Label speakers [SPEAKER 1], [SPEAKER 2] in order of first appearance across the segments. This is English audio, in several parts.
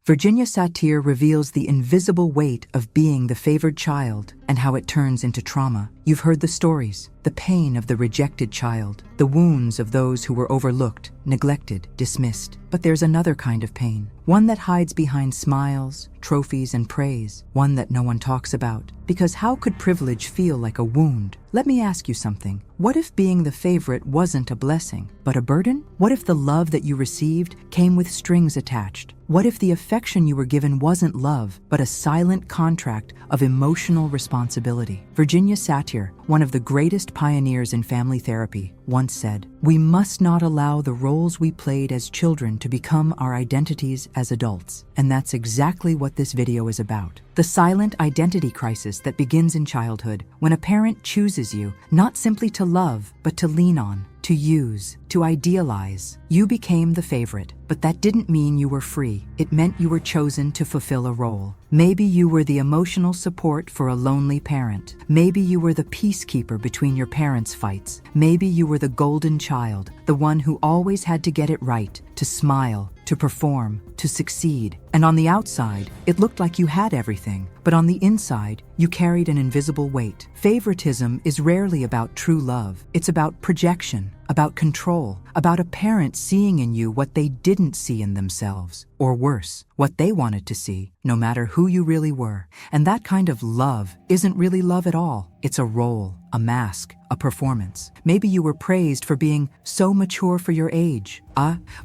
[SPEAKER 1] Virginia Satir reveals the invisible weight of being the favored child and how it turns into trauma. You've heard the stories, the pain of the rejected child, the wounds of those who were overlooked, neglected, dismissed. But there's another kind of pain, one that hides behind smiles, trophies, and praise, one that no one talks about. Because how could privilege feel like a wound? Let me ask you something. What if being the favorite wasn't a blessing, but a burden? What if the love that you received came with strings attached? What if the affection you were given wasn't love, but a silent contract of emotional responsibility? Virginia Satir, one of the greatest pioneers in family therapy, once said, "We must not allow the roles we played as children to become our identities as adults." And that's exactly what this video is about. The silent identity crisis that begins in childhood, when a parent chooses you not simply to love, but to lean on, to use, to idealize. You became the favorite, but that didn't mean you were free. It meant you were chosen to fulfill a role. Maybe you were the emotional support for a lonely parent. Maybe you were the peacekeeper between your parents' fights. Maybe you were the golden child, the one who always had to get it right, to smile, to perform, to succeed. And on the outside, it looked like you had everything, but on the inside, you carried an invisible weight. Favoritism is rarely about true love. It's about projection, about control, about a parent seeing in you what they didn't see in themselves, or worse, what they wanted to see, no matter who you really were. And that kind of love isn't really love at all. It's a role, a mask, a performance. Maybe you were praised for being so mature for your age.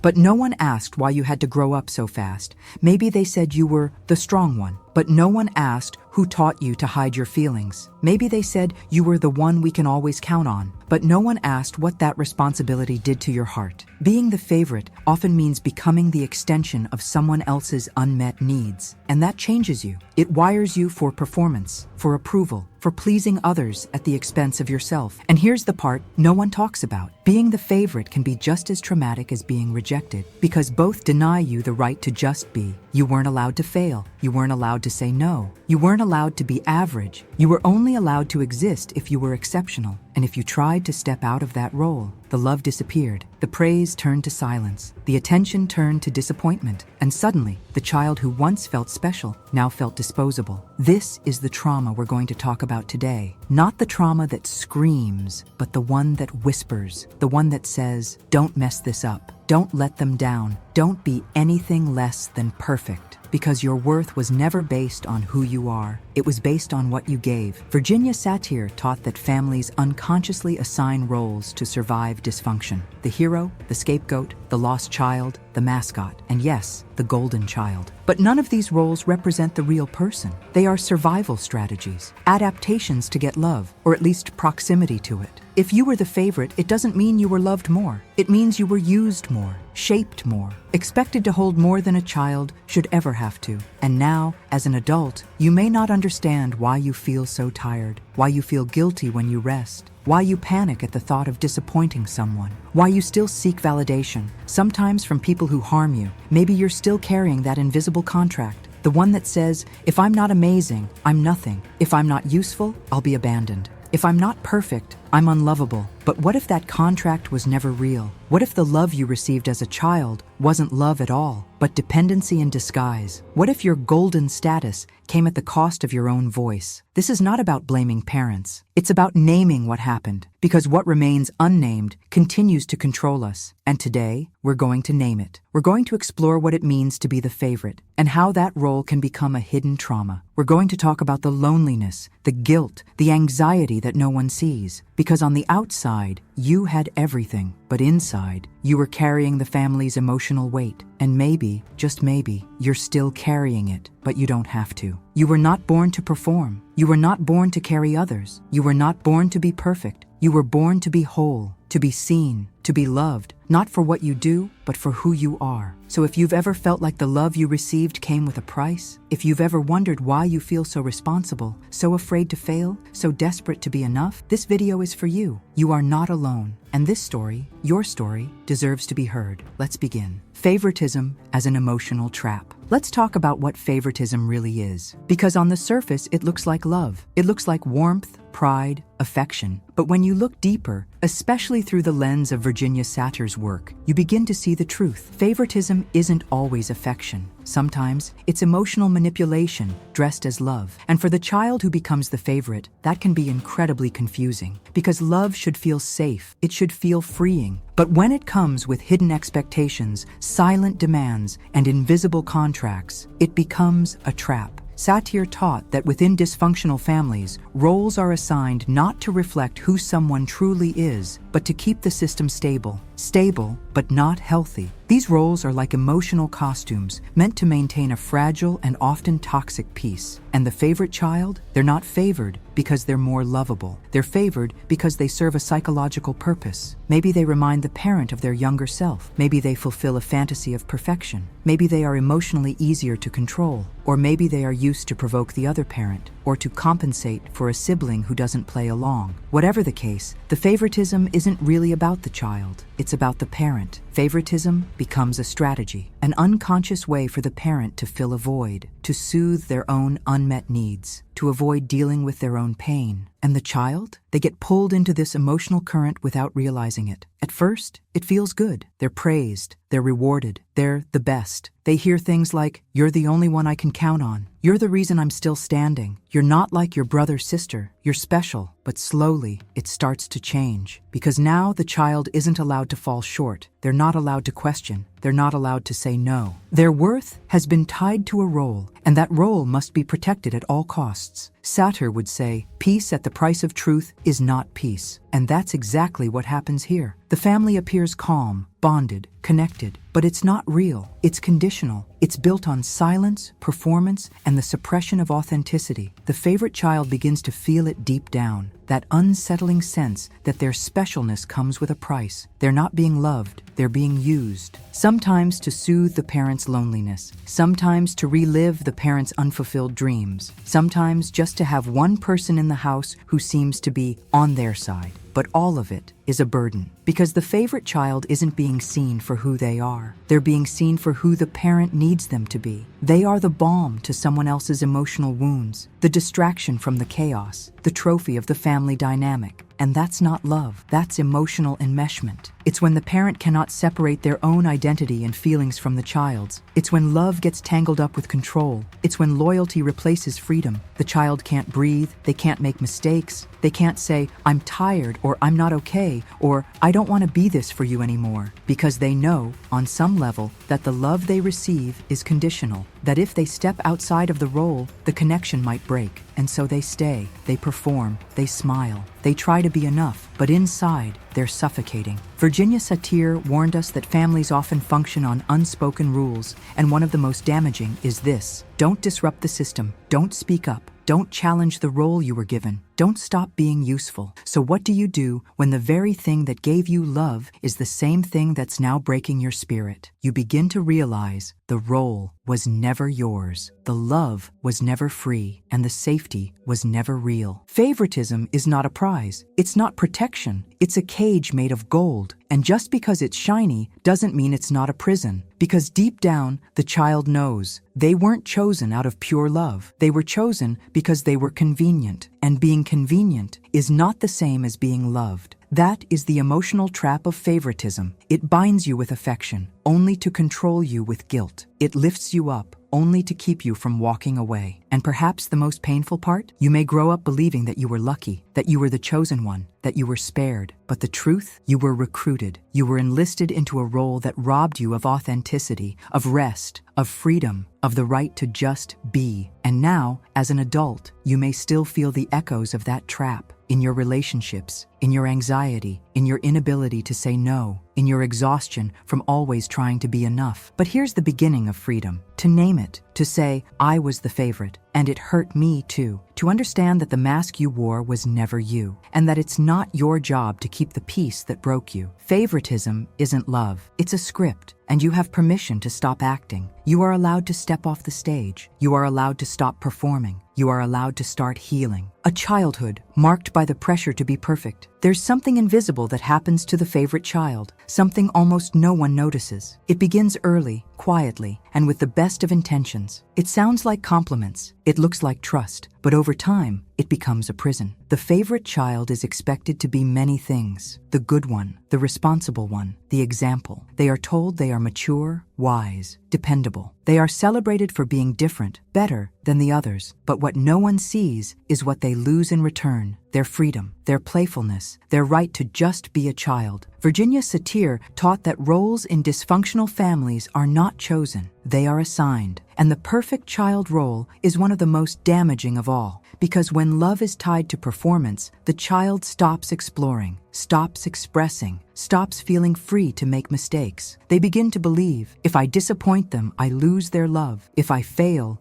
[SPEAKER 1] But no one asked why you had to grow up so fast. Maybe they said you were the strong one, but no one asked who taught you to hide your feelings. Maybe they said you were the one we can always count on, but no one asked what that responsibility did to your heart. Being the favorite often means becoming the extension of someone else's unmet needs, and that changes you. It wires you for performance, for approval, for pleasing others at the expense of yourself. And here's the part no one talks about. Being the favorite can be just as traumatic as being rejected, because both deny you the right to just be. You weren't allowed to fail. You weren't allowed to say no. You weren't allowed to be average. You were only allowed to exist if you were exceptional. And if you tried to step out of that role, the love disappeared. The praise turned to silence. The attention turned to disappointment. And suddenly, the child who once felt special now felt disposable. This is the trauma we're going to talk about today. Not the trauma that screams, but the one that whispers. The one that says, "Don't mess this up. Don't let them down. Don't be anything less than perfect." Because your worth was never based on who you are. It was based on what you gave. Virginia Satir taught that families unconsciously assign roles to survive dysfunction. The hero, the scapegoat, the lost child, the mascot, and yes, the golden child. But none of these roles represent the real person. They are survival strategies, adaptations to get love, or at least proximity to it. If you were the favorite, it doesn't mean you were loved more. It means you were used more, shaped more, expected to hold more than a child should ever have to. And now, as an adult, you may not understand why you feel so tired, why you feel guilty when you rest, why you panic at the thought of disappointing someone, why you still seek validation, sometimes from people who harm you. Maybe you're still carrying that invisible contract, the one that says, if I'm not amazing, I'm nothing. If I'm not useful, I'll be abandoned. If I'm not perfect, I'm unlovable. But what if that contract was never real? What if the love you received as a child wasn't love at all, but dependency in disguise? What if your golden status came at the cost of your own voice? This is not about blaming parents. It's about naming what happened, because what remains unnamed continues to control us. And today, we're going to name it. We're going to explore what it means to be the favorite and how that role can become a hidden trauma. We're going to talk about the loneliness, the guilt, the anxiety that no one sees. Because on the outside, you had everything, but inside, you were carrying the family's emotional weight. And maybe, just maybe, you're still carrying it, but you don't have to. You were not born to perform. You were not born to carry others. You were not born to be perfect. You were born to be whole, to be seen, to be loved, not for what you do, but for who you are. So if you've ever felt like the love you received came with a price, if you've ever wondered why you feel so responsible, so afraid to fail, so desperate to be enough, this video is for you. You are not alone. And this story, your story, deserves to be heard. Let's begin. Favoritism as an emotional trap. Let's talk about what favoritism really is. Because on the surface, it looks like love. It looks like warmth, pride, affection. But when you look deeper, especially through the lens of Virginia Satir's work, you begin to see the truth. Favoritism isn't always affection. Sometimes it's emotional manipulation dressed as love. And for the child who becomes the favorite, that can be incredibly confusing. Because love should feel safe, it should feel freeing. But when it comes with hidden expectations, silent demands, and invisible contracts, it becomes a trap. Satir taught that within dysfunctional families, roles are assigned not to reflect who someone truly is, but to keep the system stable. Stable, but not healthy. These roles are like emotional costumes, meant to maintain a fragile and often toxic peace. And the favorite child? They're not favored because they're more lovable. They're favored because they serve a psychological purpose. Maybe they remind the parent of their younger self. Maybe they fulfill a fantasy of perfection. Maybe they are emotionally easier to control. Or maybe they are used to provoke the other parent, or to compensate for a sibling who doesn't play along. Whatever the case, the favoritism isn't really about the child. It's about the parent. Favoritism becomes a strategy, an unconscious way for the parent to fill a void, to soothe their own unmet needs, to avoid dealing with their own pain. And the child? They get pulled into this emotional current without realizing it. At first, it feels good. They're praised. They're rewarded. They're the best. They hear things like, "You're the only one I can count on. You're the reason I'm still standing. You're not like your brother, sister. You're special." But slowly, it starts to change. Because now the child isn't allowed to fall short. They're not allowed to question. They're not allowed to say no. Their worth has been tied to a role, and that role must be protected at all costs. Satir would say, peace at the price of truth is not peace. And that's exactly what happens here. The family appears calm, bonded, connected, but it's not real. It's conditional. It's built on silence, performance, and the suppression of authenticity. The favorite child begins to feel it deep down, that unsettling sense that their specialness comes with a price. They're not being loved, they're being used. Sometimes to soothe the parent's loneliness, sometimes to relive the parent's unfulfilled dreams, sometimes just to have one person in the house who seems to be on their side. But all of it is a burden, because the favorite child isn't being seen for who they are. They're being seen for who the parent needs them to be. They are the balm to someone else's emotional wounds, the distraction from the chaos, the trophy of the family dynamic. And that's not love, that's emotional enmeshment. It's when the parent cannot separate their own identity and feelings from the child's. It's when love gets tangled up with control. It's when loyalty replaces freedom. The child can't breathe, they can't make mistakes, they can't say, "I'm tired," or "I'm not okay," or "I don't want to be this for you anymore," because they know, on some level, that the love they receive is conditional, that if they step outside of the role, the connection might break. And so they stay, they perform, they smile, they try to be enough, but inside, they're suffocating. Virginia Satir warned us that families often function on unspoken rules, and one of the most damaging is this: don't disrupt the system, don't speak up, don't challenge the role you were given, don't stop being useful. So what do you do when the very thing that gave you love is the same thing that's now breaking your spirit? You begin to realize the role was never yours, the love was never free, and the safety was never real. Favoritism is not a prize, it's not protection, it's a cage made of gold. And just because it's shiny doesn't mean it's not a prison. Because deep down, the child knows they weren't chosen out of pure love. They were chosen because they were convenient. And being convenient is not the same as being loved. That is the emotional trap of favoritism. It binds you with affection, only to control you with guilt. It lifts you up, only to keep you from walking away. And perhaps the most painful part? You may grow up believing that you were lucky, that you were the chosen one, that you were spared. But the truth? You were recruited. You were enlisted into a role that robbed you of authenticity, of rest, of freedom, of the right to just be. And now, as an adult, you may still feel the echoes of that trap. In your relationships, in your anxiety, in your inability to say no, in your exhaustion from always trying to be enough. But here's the beginning of freedom: to name it, to say, I was the favorite, and it hurt me too. To understand that the mask you wore was never you, and that it's not your job to keep the peace that broke you. Favoritism isn't love, it's a script, and you have permission to stop acting. You are allowed to step off the stage. You are allowed to stop performing. You are allowed to start healing. A childhood marked by the pressure to be perfect. There's something invisible that happens to the favorite child, something almost no one notices. It begins early, quietly, and with the best of intentions. It sounds like compliments. It looks like trust. But over time, it becomes a prison. The favorite child is expected to be many things. The good one, the responsible one, the example. They are told they are mature, wise, dependable. They are celebrated for being different, better than the others. But what no one sees is what they lose in return: their freedom, their playfulness, their right to just be a child. Virginia Satir taught that roles in dysfunctional families are not chosen, they are assigned. And the perfect child role is one of the most damaging of all, because when love is tied to performance, the child stops exploring, stops expressing, stops feeling free to make mistakes. They begin to believe, if I disappoint them, I lose their love. If I fail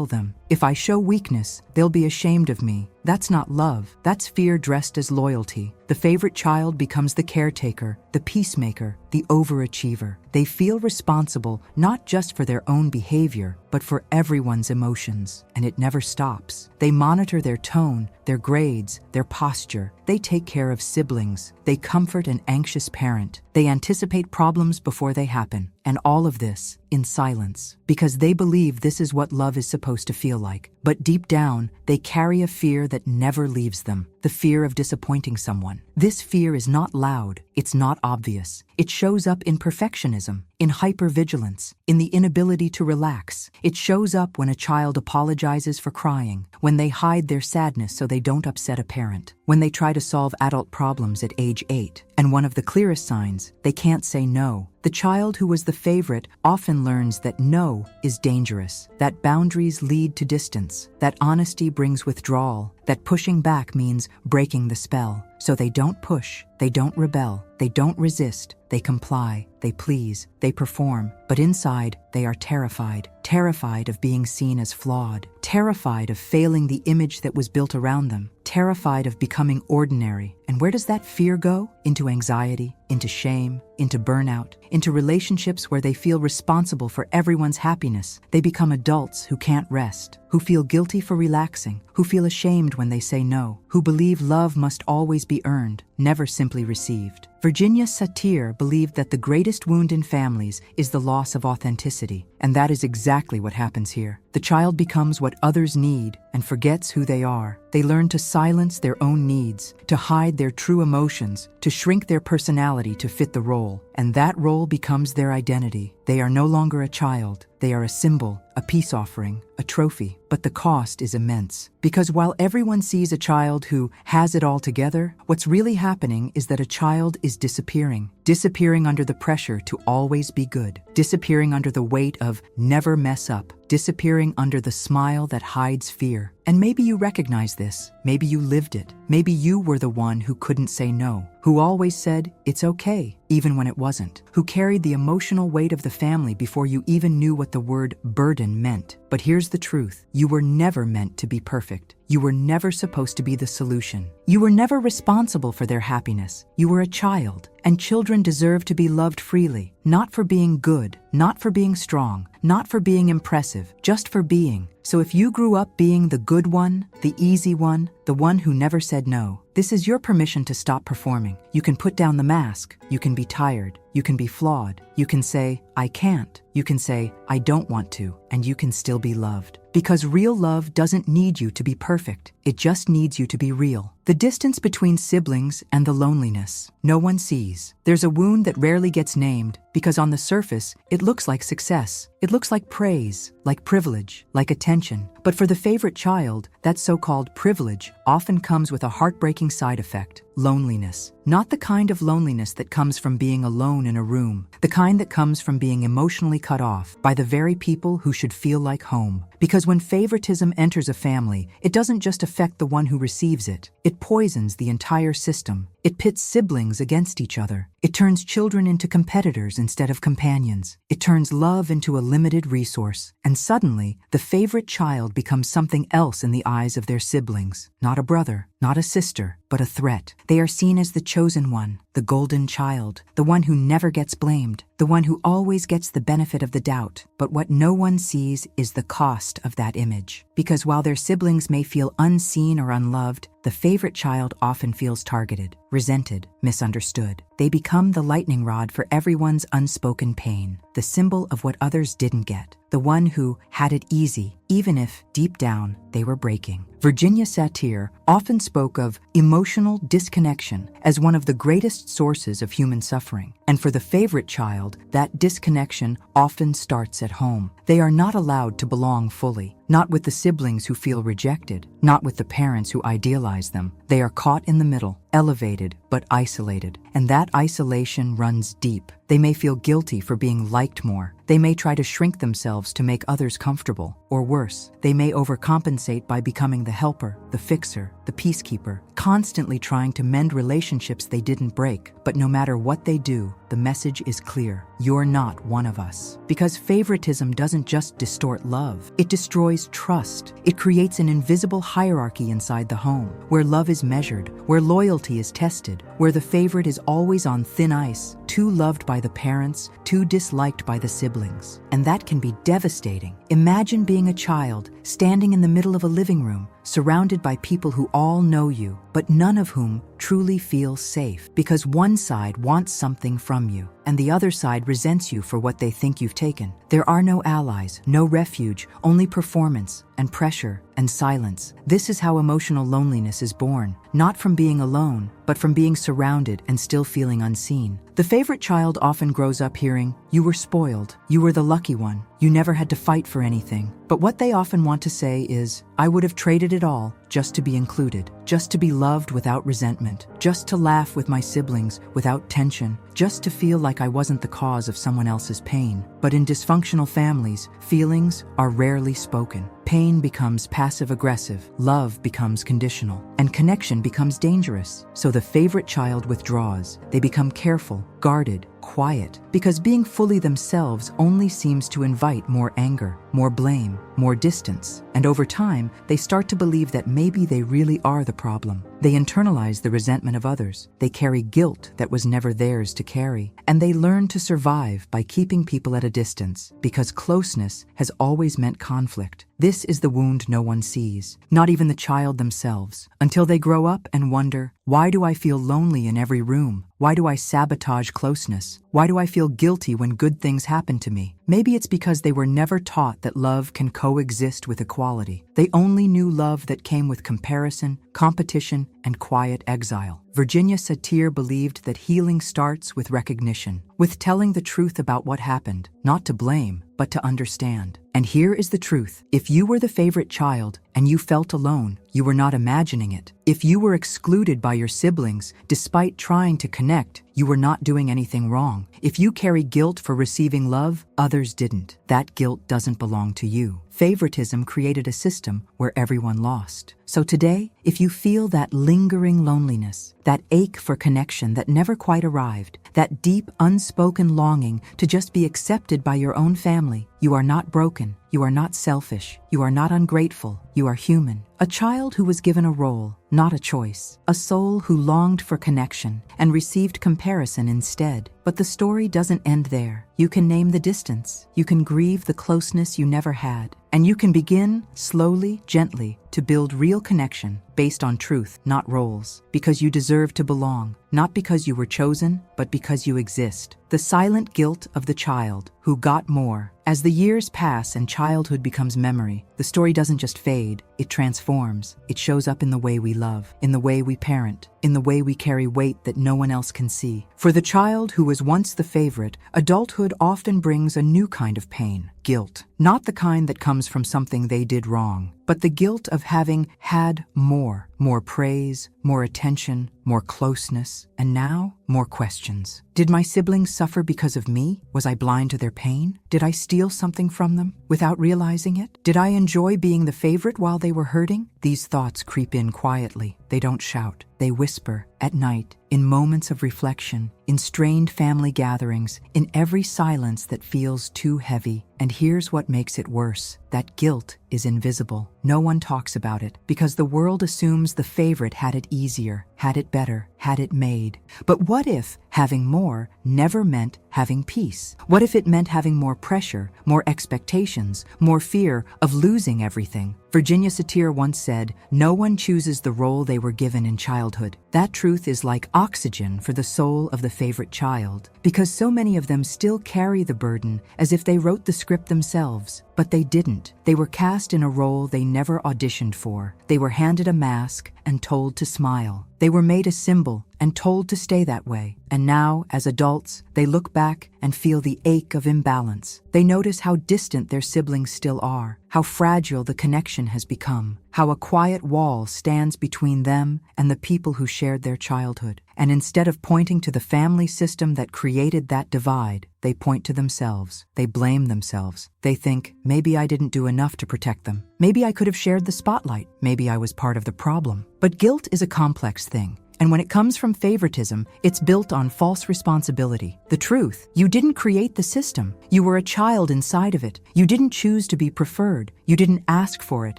[SPEAKER 1] them. If I show weakness, they'll be ashamed of me. That's not love. That's fear dressed as loyalty. The favorite child becomes the caretaker, the peacemaker, the overachiever. They feel responsible not just for their own behavior, but for everyone's emotions. And it never stops. They monitor their tone, their grades, their posture. They take care of siblings. They comfort an anxious parent. They anticipate problems before they happen. And all of this in silence, because they believe this is what love is supposed to feel like. But deep down, they carry a fear that never leaves them, the fear of disappointing someone. This fear is not loud, it's not obvious. It shows up in perfectionism, in hypervigilance, in the inability to relax. It shows up when a child apologizes for crying, when they hide their sadness so they don't upset a parent, when they try to solve adult problems at age 8. And one of the clearest signs, they can't say no. The child who was the favorite often learns that no is dangerous, that boundaries lead to distance, that honesty brings withdrawal, that pushing back means breaking the spell. So they don't push, they don't rebel, they don't resist, they comply, they please, they perform. But inside, they are terrified. Terrified of being seen as flawed. Terrified of failing the image that was built around them. Terrified of becoming ordinary. And where does that fear go? Into anxiety, into shame, into burnout, into relationships where they feel responsible for everyone's happiness. They become adults who can't rest, who feel guilty for relaxing, who feel ashamed when they say no, who believe love must always be earned, never simply received. Virginia Satir believed that the greatest wound in families is the loss of authenticity, and that is exactly what happens here. The child becomes what others need and forgets who they are. They learn to silence their own needs, to hide their true emotions, to shrink their personality to fit the role, and that role becomes their identity. They are no longer a child. They are a symbol, a peace offering, a trophy. But the cost is immense. Because while everyone sees a child who has it all together, what's really happening is that a child is disappearing. Disappearing under the pressure to always be good. Disappearing under the weight of never mess up. Disappearing under the smile that hides fear. And maybe you recognize this. Maybe you lived it. Maybe you were the one who couldn't say no, who always said, it's okay, even when it wasn't, who carried the emotional weight of the family before you even knew what the word burden meant. But here's the truth. You were never meant to be perfect. You were never supposed to be the solution. You were never responsible for their happiness. You were a child, and children deserve to be loved freely, not for being good, not for being strong, not for being impressive, just for being. So if you grew up being the good one, the easy one, the one who never said no, this is your permission to stop performing. You can put down the mask. You can be tired. You can be flawed. You can say, I can't. You can say, I don't want to. And you can still be loved. Because real love doesn't need you to be perfect. It just needs you to be real. The distance between siblings and the loneliness no one sees. There's a wound that rarely gets named because on the surface, it looks like success. It looks like praise, like privilege, like attention. But for the favorite child, that so-called privilege often comes with a heartbreaking side effect: loneliness. Not the kind of loneliness that comes from being alone in a room, the kind that comes from being emotionally cut off by the very people who should feel like home. Because when favoritism enters a family, it doesn't just affect the one who receives it. It poisons the entire system. It pits siblings against each other. It turns children into competitors instead of companions. It turns love into a limited resource. And suddenly, the favorite child becomes something else in the eyes of their siblings. Not a brother, not a sister, but a threat. They are seen as the chosen one, the golden child, the one who never gets blamed, the one who always gets the benefit of the doubt. But what no one sees is the cost of that image. Because while their siblings may feel unseen or unloved, the favorite child often feels targeted, resented, misunderstood. They become the lightning rod for everyone's unspoken pain, the symbol of what others didn't get, the one who had it easy, even if, deep down, they were breaking. Virginia Satir often spoke of emotional disconnection as one of the greatest sources of human suffering. And for the favorite child, that disconnection often starts at home. They are not allowed to belong fully, not with the siblings who feel rejected, not with the parents who idealize them. They are caught in the middle, elevated but isolated, and that isolation runs deep. They may feel guilty for being liked more. They may try to shrink themselves to make others comfortable, or worse, they may overcompensate by becoming the helper, the fixer, the peacekeeper, constantly trying to mend relationships they didn't break. But no matter what they do, the message is clear: you're not one of us. Because favoritism doesn't just distort love, it destroys trust. It creates an invisible hierarchy inside the home, where love is measured, where loyalty is tested, where the favorite is always on thin ice, too loved by the parents, too disliked by the siblings. And that can be devastating. Imagine being a child, standing in the middle of a living room, surrounded by people who all know you, but none of whom truly feel safe, because one side wants something from you, and the other side resents you for what they think you've taken. There are no allies, no refuge, only performance and pressure and silence. This is how emotional loneliness is born, not from being alone, but from being surrounded and still feeling unseen. The favorite child often grows up hearing, "You were spoiled, you were the lucky one, you never had to fight for anything." But what they often want to say is, "I would have traded it all just to be included, just to be loved without resentment, just to laugh with my siblings without tension, just to feel like I wasn't the cause of someone else's pain." But in dysfunctional families, feelings are rarely spoken. Pain becomes passive-aggressive, love becomes conditional, and connection becomes dangerous. So the favorite child withdraws. They become careful, guarded, quiet, because being fully themselves only seems to invite more anger, more blame, more distance. And over time, they start to believe that maybe they really are the problem. They internalize the resentment of others. They carry guilt that was never theirs to carry. And they learn to survive by keeping people at a distance, because closeness has always meant conflict. This is the wound no one sees, not even the child themselves, until they grow up and wonder, why do I feel lonely in every room? Why do I sabotage closeness? Why do I feel guilty when good things happen to me? Maybe it's because they were never taught that love can coexist with equality. They only knew love that came with comparison, competition, and quiet exile. Virginia Satir believed that healing starts with recognition, with telling the truth about what happened, not to blame, but to understand. And here is the truth. If you were the favorite child and you felt alone, you were not imagining it. If you were excluded by your siblings despite trying to connect, you were not doing anything wrong. If you carry guilt for receiving love, others didn't. That guilt doesn't belong to you. Favoritism created a system where everyone lost. So today, if you feel that lingering loneliness, that ache for connection that never quite arrived, that deep, unspoken longing to just be accepted by your own family, you are not broken. You are not selfish. You are not ungrateful. You are human. A child who was given a role, not a choice. A soul who longed for connection and received comparison instead. But the story doesn't end there. You can name the distance. You can grieve the closeness you never had. And you can begin, slowly, gently, to build real connection based on truth, not roles. Because you deserve to belong. Not because you were chosen, but because you exist. The silent guilt of the child who got more. As the years pass and childhood becomes memory, the story doesn't just fade, it transforms. It shows up in the way we love, in the way we parent, in the way we carry weight that no one else can see. For the child who was once the favorite, adulthood often brings a new kind of pain, guilt. Not the kind that comes from something they did wrong, but the guilt of having had more praise, more attention, more closeness, and now more questions. Did my siblings suffer because of me? Was I blind to their pain? Did I steal something from them without realizing it? Did I enjoy being the favorite while they were hurting? These thoughts creep in quietly. They don't shout. They whisper at night, in moments of reflection, in strained family gatherings, in every silence that feels too heavy. And here's what makes it worse. That guilt is invisible. No one talks about it because the world assumes the favorite had it easier. had it better, had it made. But what if having more never meant having peace? What if it meant having more pressure, more expectations, more fear of losing everything? Virginia Satir once said, "No one chooses the role they were given in childhood." That truth is like oxygen for the soul of the favorite child, because so many of them still carry the burden as if they wrote the script themselves. But they didn't. They were cast in a role they never auditioned for. They were handed a mask and told to smile. They were made a symbol and told to stay that way. And now, as adults, they look back and feel the ache of imbalance. They notice how distant their siblings still are, how fragile the connection has become, how a quiet wall stands between them and the people who shared their childhood. And instead of pointing to the family system that created that divide, they point to themselves. They blame themselves. They think, maybe I didn't do enough to protect them. Maybe I could have shared the spotlight. Maybe I was part of the problem. But guilt is a complex thing. And when it comes from favoritism, it's built on false responsibility. The truth, you didn't create the system. You were a child inside of it. You didn't choose to be preferred. You didn't ask for it,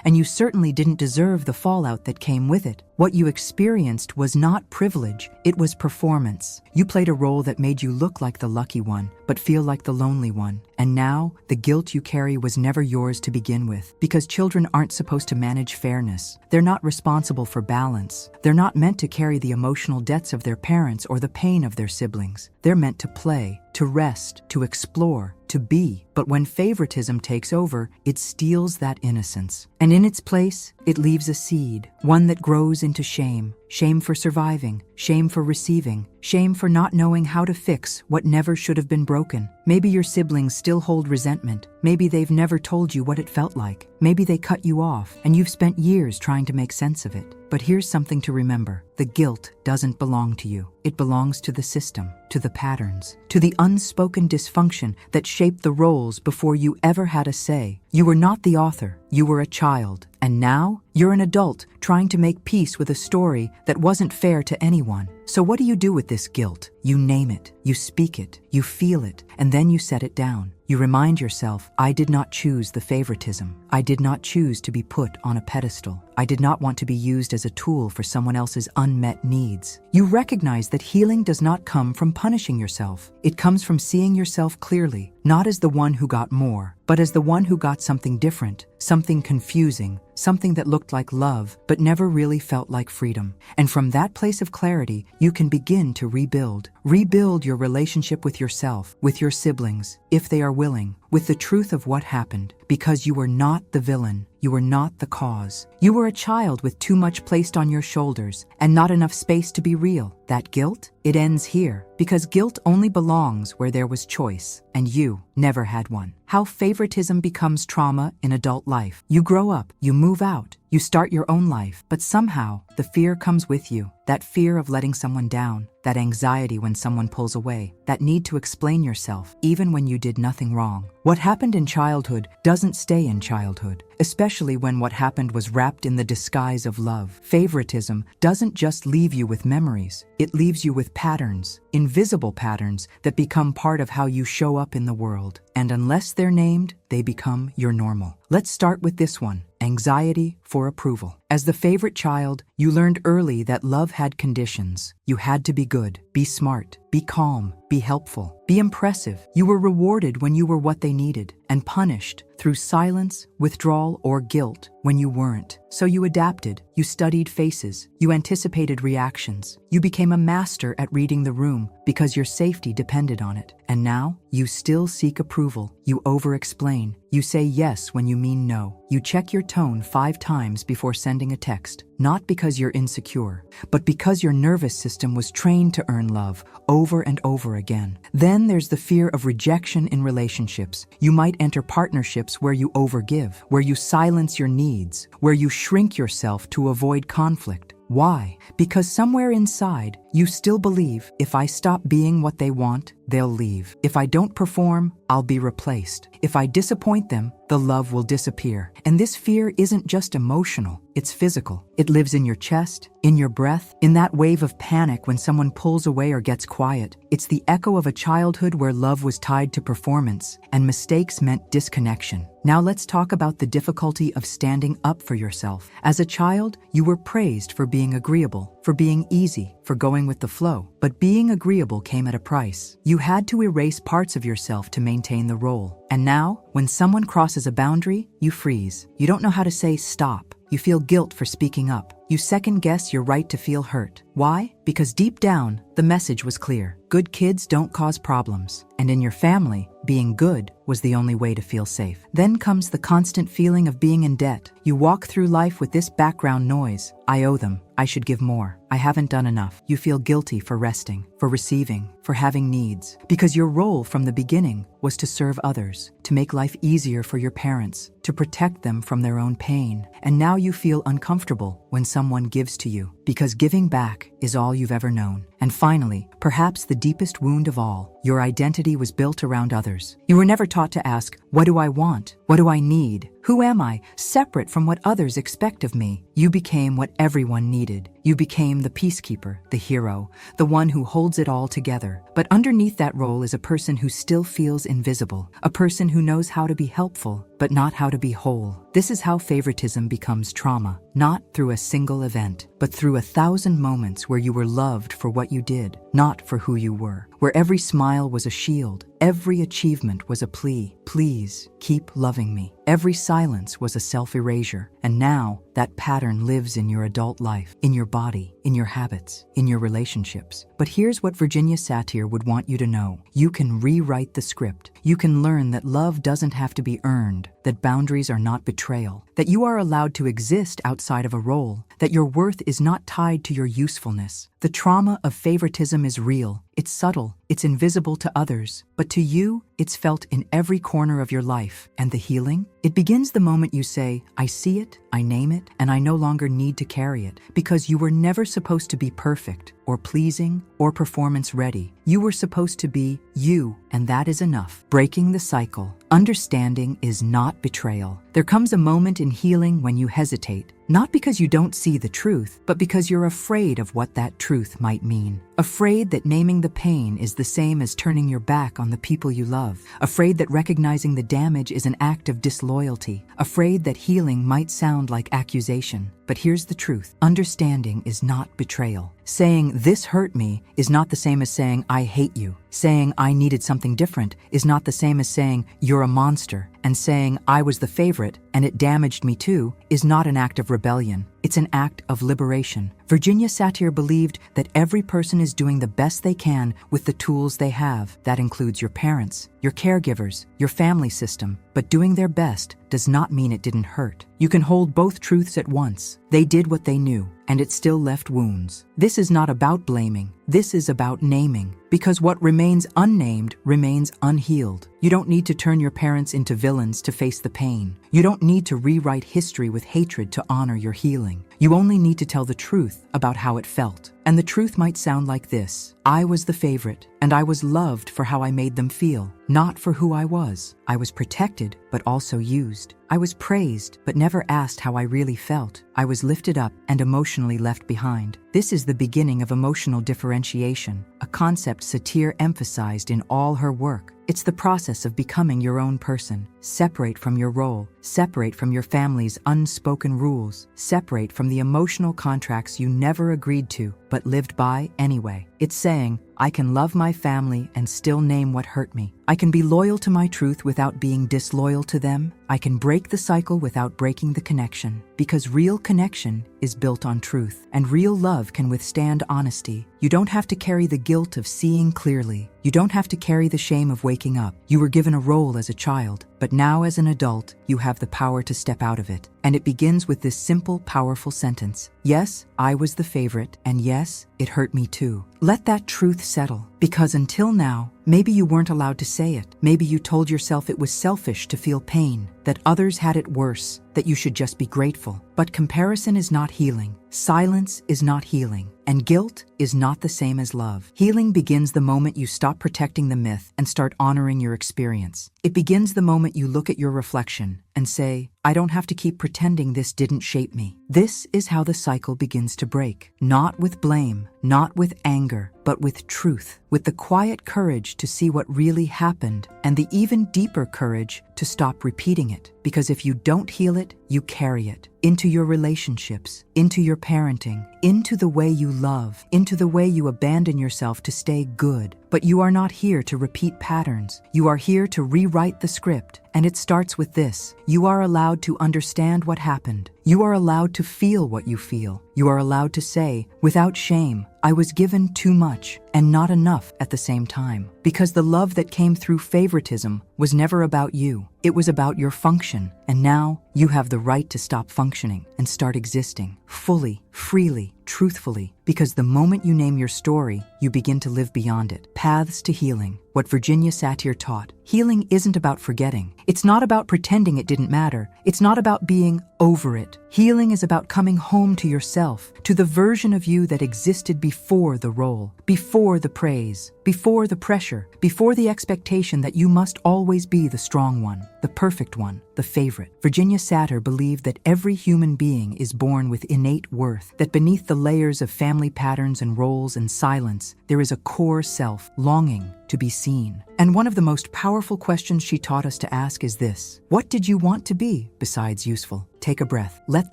[SPEAKER 1] and you certainly didn't deserve the fallout that came with it. What you experienced was not privilege, it was performance. You played a role that made you look like the lucky one, but feel like the lonely one. And now, the guilt you carry was never yours to begin with, because children aren't supposed to manage fairness. They're not responsible for balance. They're not meant to carry the emotional debts of their parents or the pain of their siblings. They're meant to play, to rest, to explore, to be. But when favoritism takes over, it steals that innocence. And in its place, it leaves a seed, one that grows into shame. Shame for surviving, shame for receiving, shame for not knowing how to fix what never should have been broken. Maybe your siblings still hold resentment. Maybe they've never told you what it felt like. Maybe they cut you off, and you've spent years trying to make sense of it. But here's something to remember. The guilt doesn't belong to you. It belongs to the system, to the patterns, to the unspoken dysfunction that shaped the roles before you ever had a say. You were not the author. You were a child. And now, you're an adult trying to make peace with a story that wasn't fair to anyone. So what do you do with this guilt? You name it, you speak it, you feel it, and then you set it down. You remind yourself, I did not choose the favoritism. I did not choose to be put on a pedestal. I did not want to be used as a tool for someone else's unmet needs. You recognize that healing does not come from punishing yourself. It comes from seeing yourself clearly, not as the one who got more, but as the one who got something different, something confusing, something that looked like love, but never really felt like freedom. And from that place of clarity, you can begin to rebuild. Rebuild your relationship with yourself, with your siblings, if they are willing, with the truth of what happened, because you were not the villain. You were not the cause. You were a child with too much placed on your shoulders and not enough space to be real. That guilt, it ends here, because guilt only belongs where there was choice, and you never had one. How favoritism becomes trauma in adult life. You grow up, you move out, you start your own life, but somehow the fear comes with you. That fear of letting someone down, that anxiety when someone pulls away, that need to explain yourself even when you did nothing wrong. What happened in childhood doesn't stay in childhood, especially when what happened was wrapped in the disguise of love. Favoritism doesn't just leave you with memories, it leaves you with patterns, invisible patterns that become part of how you show up in the world. And unless they're named, they become your normal. Let's start with this one. Anxiety for approval. As the favorite child, you learned early that love had conditions. You had to be good, be smart, be calm, be helpful, be impressive. You were rewarded when you were what they needed, and punished through silence, withdrawal, or guilt when you weren't. So you adapted, you studied faces, you anticipated reactions. You became a master at reading the room because your safety depended on it. And now, you still seek approval. You over-explain. You say yes when you mean no. You check your tone 5 times before sending a text, not because you're insecure, but because your nervous system was trained to earn love over and over again. Then there's the fear of rejection in relationships. You might enter partnerships where you overgive, where you silence your needs, where you shrink yourself to avoid conflict. Why? Because somewhere inside, you still believe, if I stop being what they want, they'll leave. If I don't perform, I'll be replaced. If I disappoint them, the love will disappear. And this fear isn't just emotional, it's physical. It lives in your chest, in your breath, in that wave of panic when someone pulls away or gets quiet. It's the echo of a childhood where love was tied to performance, and mistakes meant disconnection. Now let's talk about the difficulty of standing up for yourself. As a child, you were praised for being agreeable, for being easy, for going with the flow. But being agreeable came at a price. You had to erase parts of yourself to maintain the role. And now, when someone crosses a boundary, you freeze. You don't know how to say stop. You feel guilt for speaking up. You second-guess your right to feel hurt. Why? Because deep down, the message was clear. Good kids don't cause problems. And in your family, being good was the only way to feel safe. Then comes the constant feeling of being in debt. You walk through life with this background noise. I owe them. I should give more. I haven't done enough. You feel guilty for resting, for receiving, for having needs. Because your role from the beginning was to serve others, to make life easier for your parents, to protect them from their own pain. And now you feel uncomfortable when someone gives to you, because giving back is all you've ever known. And finally, perhaps the deepest wound of all, your identity was built around others. You were never taught to ask, what do I want? What do I need? Who am I, separate from what others expect of me? You became what everyone needed. You became the peacekeeper, the hero, the one who holds it all together. But underneath that role is a person who still feels invisible, a person who knows how to be helpful, but not how to be whole. This is how favoritism becomes trauma, not through a single event, but through 1,000 moments where you were loved for what you did, not for who you were, where every smile was a shield, every achievement was a plea, please keep loving me. Every silence was a self-erasure, and now that pattern lives in your adult life, in your body, in your habits, in your relationships. But here's what Virginia Satir would want you to know. You can rewrite the script. You can learn that love doesn't have to be earned, that boundaries are not betrayal, that you are allowed to exist outside of a role, that your worth is not tied to your usefulness. The trauma of favoritism is real. It's subtle. It's invisible to others. But to you, it's felt in every corner of your life. And the healing? It begins the moment you say, I see it, I name it, and I no longer need to carry it. Because you were never supposed to be perfect, or pleasing, or performance ready. You were supposed to be you, and that is enough. Breaking the cycle. Understanding is not betrayal. There comes a moment in healing when you hesitate. Not because you don't see the truth, but because you're afraid of what that truth might mean. Afraid that naming the pain is the same as turning your back on the people you love. Afraid that recognizing the damage is an act of disloyalty. Afraid that healing might sound like accusation. But here's the truth. Understanding is not betrayal. Saying, this hurt me, is not the same as saying, I hate you. Saying, I needed something different, is not the same as saying, you're a monster. And saying, I was the favorite, and it damaged me too, is not an act of rebellion. It's an act of liberation. Virginia Satir believed that every person is doing the best they can with the tools they have. That includes your parents, your caregivers, your family system. But doing their best does not mean it didn't hurt. You can hold both truths at once. They did what they knew, and it still left wounds. This is not about blaming. This is about naming. Because what remains unnamed remains unhealed. You don't need to turn your parents into villains to face the pain. You don't need to rewrite history with hatred to honor your healing. You only need to tell the truth about how it felt. And the truth might sound like this. I was the favorite, and I was loved for how I made them feel, not for who I was. I was protected, but also used. I was praised, but never asked how I really felt. I was lifted up and emotionally left behind. This is the beginning of emotional differentiation, a concept Satir emphasized in all her work. It's the process of becoming your own person. Separate from your role. Separate from your family's unspoken rules. Separate from the emotional contracts you never agreed to, but lived by anyway. It's saying, I can love my family and still name what hurt me. I can be loyal to my truth without being disloyal to them. I can break the cycle without breaking the connection. Because real connection is built on truth, and real love can withstand honesty. You don't have to carry the guilt of seeing clearly. You don't have to carry the shame of waking up. You were given a role as a child, but now as an adult, you have the power to step out of it. And it begins with this simple, powerful sentence. Yes, I was the favorite, and yes, it hurt me too. Let that truth settle, because until now, maybe you weren't allowed to say it. Maybe you told yourself it was selfish to feel pain, that others had it worse, that you should just be grateful. But comparison is not healing. Silence is not healing. And guilt is not the same as love. Healing begins the moment you stop protecting the myth and start honoring your experience. It begins the moment you look at your reflection and and say, I don't have to keep pretending this didn't shape me. This is how the cycle begins to break. Not with blame, not with anger, but with truth, with the quiet courage to see what really happened, and the even deeper courage to stop repeating it. Because if you don't heal it, you carry it into your relationships, into your parenting, into the way you love, into the way you abandon yourself to stay good. But you are not here to repeat patterns. You are here to rewrite the script. And it starts with this. You are allowed to understand what happened. You are allowed to feel what you feel. You are allowed to say, without shame, I was given too much and not enough at the same time. Because the love that came through favoritism was never about you. It was about your function. And now you have the right to stop functioning and start existing fully, freely, truthfully. Because the moment you name your story, you begin to live beyond it. Paths to healing. What Virginia Satir taught. Healing isn't about forgetting. It's not about pretending it didn't matter. It's not about being over it. Healing is about coming home to yourself, to the version of you that existed before the role, before the praise, before the pressure, before the expectation that you must always be the strong one, the perfect one, the favorite. Virginia Satir believed that every human being is born with innate worth, that beneath the layers of family patterns and roles and silence, there is a core self longing to be seen. And one of the most powerful questions she taught us to ask is this: what did you want to be besides useful? Take a breath. Let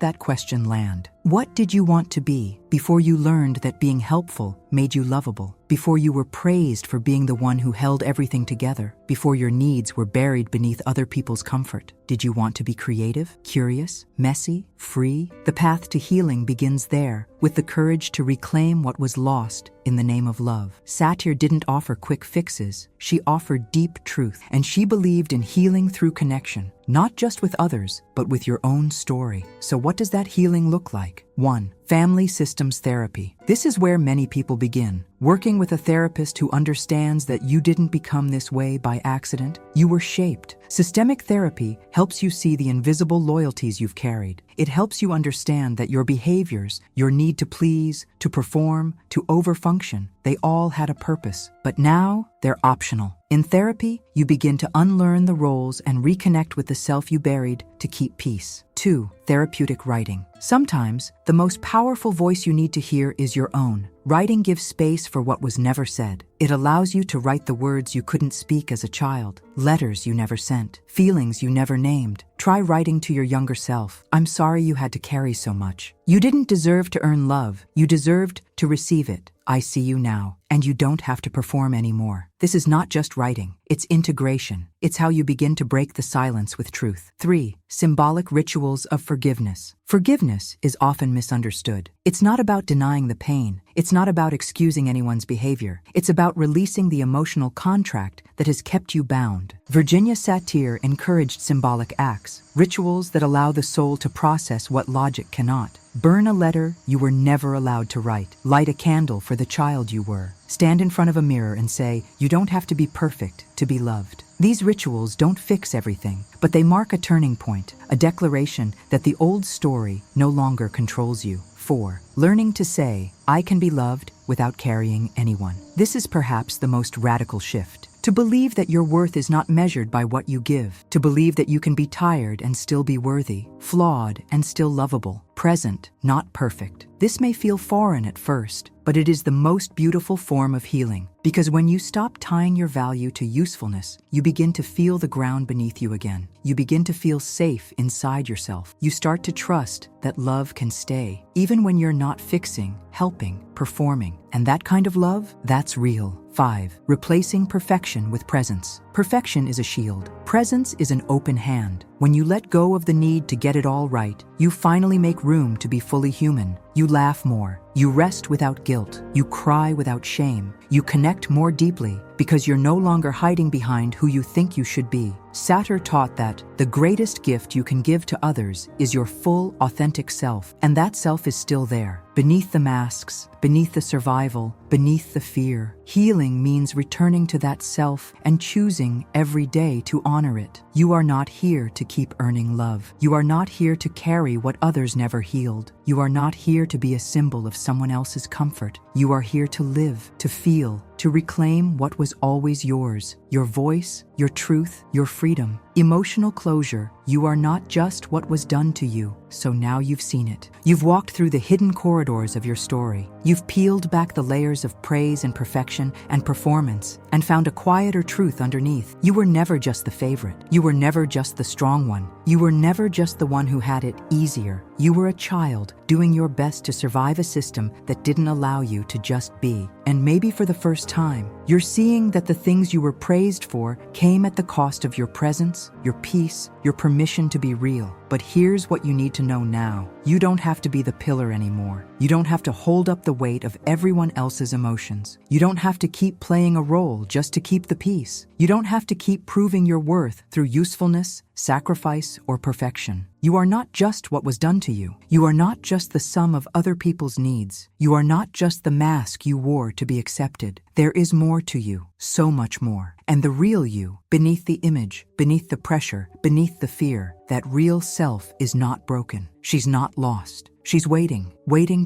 [SPEAKER 1] that question land. What did you want to be before you learned that being helpful made you lovable? Before you were praised for being the one who held everything together? Before your needs were buried beneath other people's comfort? Did you want to be creative, curious, messy, free? The path to healing begins there, with the courage to reclaim what was lost in the name of love. Satir didn't offer quick fixes. She offered deep truth, and she believed in healing through connection, not just with others, but with your own story. So what does that healing look like? 1. Family systems therapy. This is where many people begin. Working with a therapist who understands that you didn't become this way by accident. You were shaped. Systemic therapy helps you see the invisible loyalties you've carried. It helps you understand that your behaviors, your need to please, to perform, to overfunction, they all had a purpose. But now they're optional. In therapy, you begin to unlearn the roles and reconnect with the self you buried to keep peace. 2. Therapeutic writing. Sometimes, the most powerful voice you need to hear is your own. Writing gives space for what was never said. It allows you to write the words you couldn't speak as a child, letters you never sent, feelings you never named. Try writing to your younger self. I'm sorry you had to carry so much. You didn't deserve to earn love. You deserved to receive it. I see you now, and you don't have to perform anymore. This is not just writing, it's integration. It's how you begin to break the silence with truth. 3. Symbolic rituals of forgiveness. Forgiveness is often misunderstood. It's not about denying the pain. It's not about excusing anyone's behavior. It's about releasing the emotional contract that has kept you bound. Virginia Satir encouraged symbolic acts, rituals that allow the soul to process what logic cannot. Burn a letter you were never allowed to write. Light a candle for the child you were. Stand in front of a mirror and say, you don't have to be perfect to be loved. These rituals don't fix everything, but they mark a turning point, a declaration that the old story no longer controls you. 4. Learning to say, I can be loved without carrying anyone. This is perhaps the most radical shift. To believe that your worth is not measured by what you give. To believe that you can be tired and still be worthy, flawed and still lovable, present, not perfect. This may feel foreign at first, but it is the most beautiful form of healing. Because when you stop tying your value to usefulness, you begin to feel the ground beneath you again. You begin to feel safe inside yourself. You start to trust that love can stay, even when you're not fixing, helping, performing. And that kind of love, that's real. 5. Replacing perfection with presence. Perfection is a shield. Presence is an open hand. When you let go of the need to get it all right, you finally make room to be fully human. You laugh more. You rest without guilt. You cry without shame. You connect more deeply because you're no longer hiding behind who you think you should be. Satir taught that the greatest gift you can give to others is your full, authentic self, and that self is still there. Beneath the masks, beneath the survival, beneath the fear. Healing means returning to that self and choosing every day to honor it. You are not here to keep earning love. You are not here to carry what others never healed. You are not here to be a symbol of someone else's comfort. You are here to live, to feel, to reclaim what was always yours, your voice, your truth, your freedom. Emotional closure. You are not just what was done to you, so now you've seen it. You've walked through the hidden corridors of your story. You've peeled back the layers of praise and perfection and performance and found a quieter truth underneath. You were never just the favorite. You were never just the strong one. You were never just the one who had it easier. You were a child doing your best to survive a system that didn't allow you to just be. And maybe for the first time, you're seeing that the things you were praised for came at the cost of your presence, your peace, your permission to be real. But here's what you need to know now. You don't have to be the pillar anymore. You don't have to hold up the weight of everyone else's emotions. You don't have to keep playing a role just to keep the peace. You don't have to keep proving your worth through usefulness, sacrifice, or perfection. You are not just what was done to you. You are not just the sum of other people's needs. You are not just the mask you wore to be accepted. There is more to you, so much more. And the real you, beneath the image, beneath the pressure, beneath the fear, that real self is not broken. She's not lost. She's waiting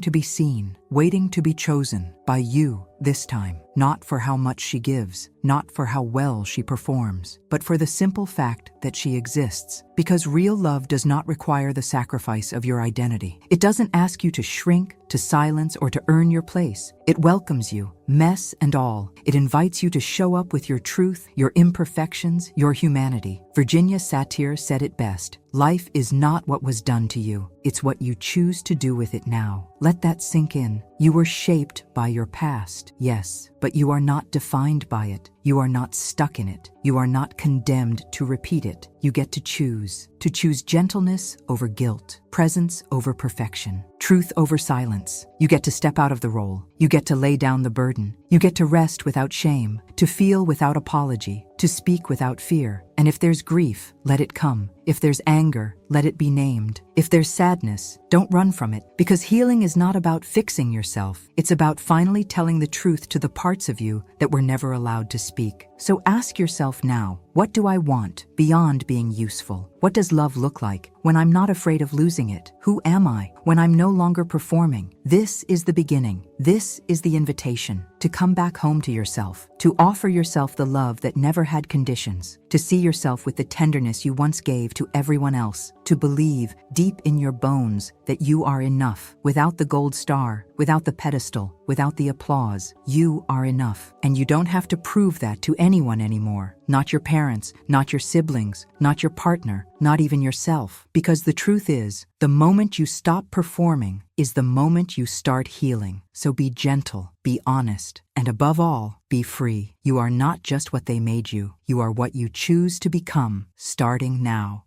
[SPEAKER 1] to be seen, waiting to be chosen by you this time. Not for how much she gives, not for how well she performs, but for the simple fact that she exists. Because real love does not require the sacrifice of your identity. It doesn't ask you to shrink, to silence, or to earn your place. It welcomes you, mess and all. It invites you to show up with your truth, your imperfections, your humanity. Virginia Satir said it best. Life is not what was done to you. It's what you choose to do with it now. Let that sink in. You were shaped by your past, yes, but you are not defined by it. You are not stuck in it. You are not condemned to repeat it. You get to choose gentleness over guilt, presence over perfection, truth over silence. You get to step out of the role. You get to lay down the burden. You get to rest without shame, to feel without apology, to speak without fear. And if there's grief, let it come. If there's anger, let it be named. If there's sadness, don't run from it. Because healing is not about fixing yourself. It's about finally telling the truth to the parts of you that were never allowed to speak. So ask yourself now, what do I want beyond being useful? What does love look like when I'm not afraid of losing it? Who am I when I'm no longer performing? This is the beginning. This is the invitation to come back home to yourself, to offer yourself the love that never had conditions, to see yourself with the tenderness you once gave to everyone else, to believe deep in your bones that you are enough. Without the gold star, without the pedestal, without the applause, you are enough. And you don't have to prove that to anyone anymore. Not your parents, not your siblings, not your partner, not even yourself. Because the truth is, the moment you stop performing is the moment you start healing. So be gentle, be honest, and above all, be free. You are not just what they made you. You are what you choose to become, starting now.